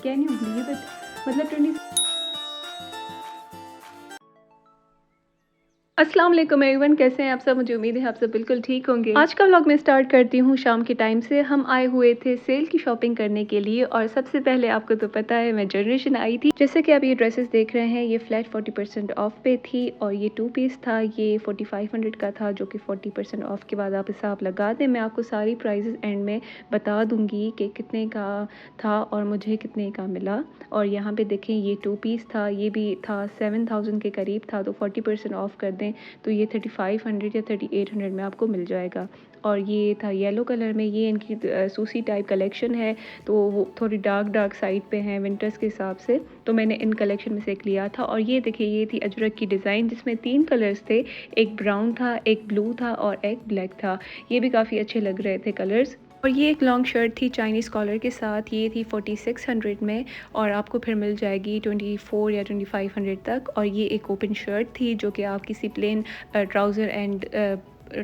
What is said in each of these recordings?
Can you believe it, मतलब 20। अस्सलाम वालेकुम एवरीवन, कैसे हैं आप सब। मुझे उम्मीद है आप सब बिल्कुल ठीक होंगे। आज का व्लॉग मैं स्टार्ट करती हूँ शाम के टाइम से। हम आए हुए थे सेल की शॉपिंग करने के लिए और सबसे पहले आपको तो पता है मैं जनरेशन आई थी। जैसे कि आप ये ड्रेसेस देख रहे हैं, ये फ्लैट 40% ऑफ पे थी और ये 2 पीस था। ये 4500 का था, जो कि 40% ऑफ के बाद आप हिसाब लगा दें। मैं आपको सारी प्राइजेस एंड में बता दूंगी कि कितने का था और मुझे कितने का मिला। और यहाँ पे देखें, ये 2 पीस था, ये भी था 7000 के करीब था, तो 40% ऑफ कर दें तो ये 3500 या 3800 में आपको मिल जाएगा। और ये था येलो कलर में। ये इनकी सूसी टाइप कलेक्शन है, तो वो थोड़ी डार्क साइड पे हैं विंटर्स के हिसाब से, तो मैंने इन कलेक्शन में से एक लिया था। और ये देखिए, ये थी अजरक की डिज़ाइन जिसमें 3 कलर्स थे, एक ब्राउन था, एक ब्लू था और एक ब्लैक था। ये भी काफ़ी अच्छे लग रहे थे कलर्स। और ये एक लॉन्ग शर्ट थी चाइनीज़ कॉलर के साथ, ये थी 4600 में और आपको फिर मिल जाएगी 24 या 2500 तक। और ये एक ओपन शर्ट थी जो कि आप किसी प्लेन ट्राउज़र एंड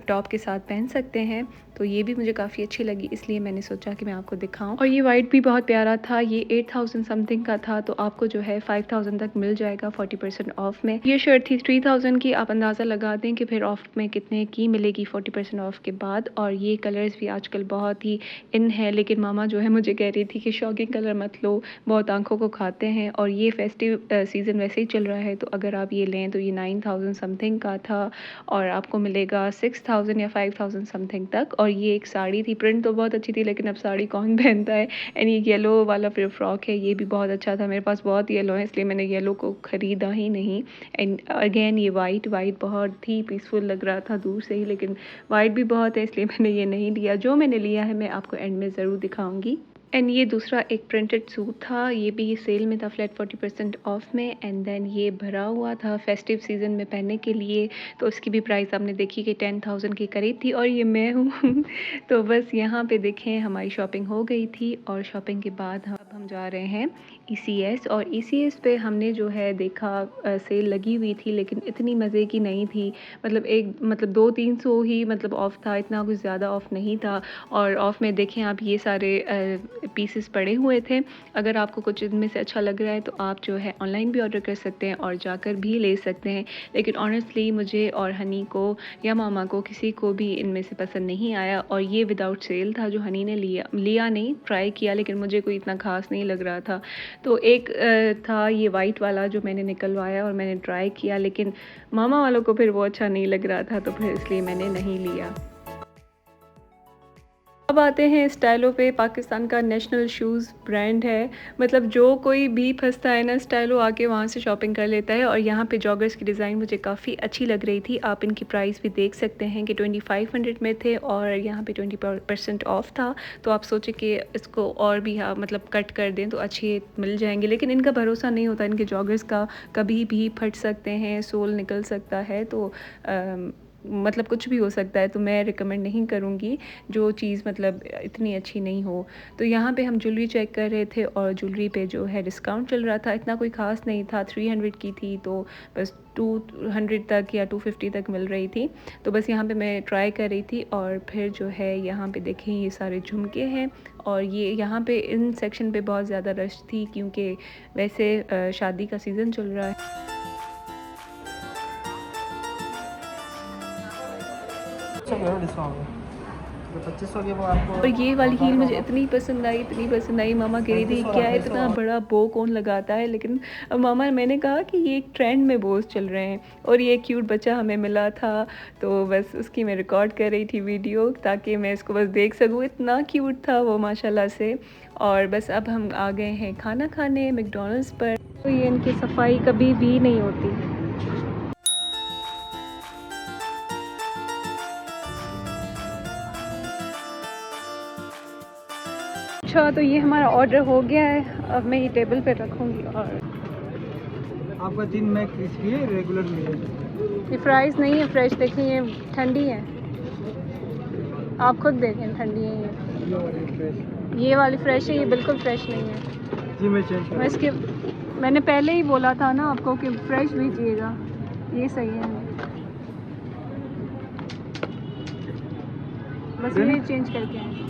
टॉप के साथ पहन सकते हैं, तो ये भी मुझे काफ़ी अच्छी लगी, इसलिए मैंने सोचा कि मैं आपको दिखाऊं। और ये वाइट भी बहुत प्यारा था, ये 8000 समथिंग का था, तो आपको जो है 5000 तक मिल जाएगा 40% ऑफ में। ये शर्ट थी 3000 की, आप अंदाज़ा लगा दें कि फिर ऑफ में कितने की मिलेगी 40% ऑफ के बाद। और ये कलर्स भी आजकल बहुत ही इन है, लेकिन मामा जो है मुझे कह रही थी कि शॉकिंग कलर मत लो, बहुत आंखों को खाते हैं। और ये फेस्टिव सीज़न वैसे ही चल रहा है, तो अगर आप ये लें तो ये 9000 समथिंग का था और आपको मिलेगा 6000 या 5000 समथिंग तक। और ये एक साड़ी थी, प्रिंट तो बहुत अच्छी थी, लेकिन अब साड़ी कौन पहनता है। एंड ये येलो वाला फिर फ्रॉक है, ये भी बहुत अच्छा था। मेरे पास बहुत येलो है, इसलिए मैंने येलो को ख़रीदा ही नहीं। एंड अगेन ये वाइट बहुत ही पीसफुल लग रहा था दूर से ही, लेकिन वाइट भी बहुत है, इसलिए मैंने ये नहीं लिया। जो मैंने लिया है मैं आपको एंड में ज़रूर दिखाऊंगी। एंड ये दूसरा एक प्रिंटेड सूट था, ये भी सेल में था फ्लैट 40% ऑफ में। एंड देन ये भरा हुआ था फेस्टिव सीज़न में पहनने के लिए, तो उसकी भी प्राइस आपने देखी कि 10,000 के करीब थी। और ये मैं हूँ तो बस यहाँ पे देखें, हमारी शॉपिंग हो गई थी और शॉपिंग के बाद अब हम जा रहे हैं ECS। और ECS पे हमने जो है देखा सेल लगी हुई थी, लेकिन इतनी मज़े की नहीं थी। मतलब 200-300 ही मतलब ऑफ़ था, इतना कुछ ज़्यादा ऑफ़ नहीं था। और ऑफ़ में देखें आप, ये सारे पीसेस पड़े हुए थे। अगर आपको कुछ इनमें से अच्छा लग रहा है तो आप जो है ऑनलाइन भी ऑर्डर कर सकते हैं और जाकर भी ले सकते हैं। लेकिन ऑनेस्टली मुझे और हनी को या मामा को किसी को भी इनमें से पसंद नहीं आया। और ये विदाउट सेल था जो हनी ने लिया नहीं, ट्राई किया, लेकिन मुझे कोई इतना ख़ास नहीं लग रहा था। तो एक था ये वाइट वाला जो मैंने निकलवाया और मैंने ट्राई किया, लेकिन मामा वालों को फिर वो अच्छा नहीं लग रहा था, तो फिर इसलिए मैंने नहीं लिया। अब आते हैं स्टाइलो पे। पाकिस्तान का नेशनल शूज़ ब्रांड है, मतलब जो कोई भी फंसता है ना, स्टाइलो आके वहाँ से शॉपिंग कर लेता है। और यहाँ पे जॉगर्स की डिज़ाइन मुझे काफ़ी अच्छी लग रही थी। आप इनकी प्राइस भी देख सकते हैं कि 2500 में थे और यहाँ पे 20% ऑफ था। तो आप सोचें कि इसको और भी मतलब कट कर दें तो अच्छे मिल जाएंगे, लेकिन इनका भरोसा नहीं होता, इनके जॉगर्स का कभी भी फट सकते हैं, सोल निकल सकता है, तो मतलब कुछ भी हो सकता है। तो मैं रिकमेंड नहीं करूँगी जो चीज़ मतलब इतनी अच्छी नहीं हो। तो यहाँ पे हम ज्वेलरी चेक कर रहे थे और ज्वेलरी पे जो है डिस्काउंट चल रहा था, इतना कोई ख़ास नहीं था। 300 की थी तो बस 200 तक या 250 तक मिल रही थी। तो बस यहाँ पे मैं ट्राई कर रही थी। और फिर जो है यहाँ पे देखें, ये सारे झुमके हैं और ये यहाँ पे इन सेक्शन पे बहुत ज़्यादा रश थी, क्योंकि वैसे शादी का सीज़न चल रहा है। जो 2500 की वो आपको और ये वाली हील मुझे होगा। इतनी पसंद आई। मामा कह रही थी 3500 क्या रखा इतना इसको। बड़ा बो कौन लगाता है, लेकिन मामा मैंने कहा कि ये एक ट्रेंड में बोस चल रहे हैं। और ये क्यूट बच्चा हमें मिला था, तो बस उसकी मैं रिकॉर्ड कर रही थी वीडियो, ताकि मैं इसको बस देख सकूँ। इतना क्यूट था वो माशाल्लाह से। और बस अब हम आ गए हैं खाना खाने मैकडॉनल्ड्स पर। तो ये इनकी सफाई कभी भी नहीं होती। अच्छा, तो ये हमारा ऑर्डर हो गया है, अब मैं ये टेबल पे रखूँगी। और आपका 3 मैक क्रिस्पी है, रेगुलर मिलेगा। ये फ्राइज़ नहीं है फ्रेश, देखें ये ठंडी है, आप खुद देखें ठंडी है ये वाली फ्रेश है, ये बिल्कुल फ्रेश नहीं है। जी मैं चेंज मैं इसके मैंने पहले ही बोला था ना आपको कि फ्रेश भेजिएगा, ये सही है। बस ये चेंज करके हैं।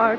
8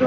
2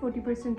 40%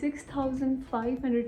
6500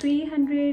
300،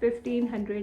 1500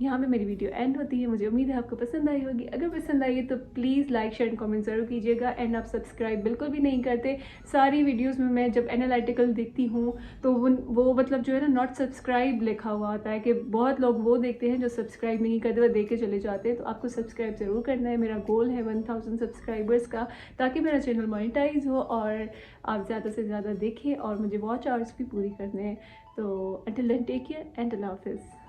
यहाँ पे मेरी वीडियो एंड होती है. मुझे उम्मीद है आपको पसंद आई होगी. अगर पसंद आई है तो please like share and comment ज़रूर कीजिएगा. एंड आप सब्सक्राइब बिल्कुल भी नहीं करते. सारी वीडियोस में मैं जब एनालिटिकल देखती हूँ तो वो मतलब जो है ना नॉट सब्सक्राइब लिखा हुआ आता है कि बहुत लोग वो देखते हैं जो सब्सक्राइब नहीं करते, वो देख के चले जाते हैं. तो आपको सब्सक्राइब ज़रूर करना है. मेरा गोल है 1000 सब्सक्राइबर्स का, ताकि मेरा चैनल मोनेटाइज हो और आप ज़्यादा से ज़्यादा देखें और मुझे वॉच आवर्स भी पूरी करने हैं. तो until then take care and अल्लाह हाफिज़.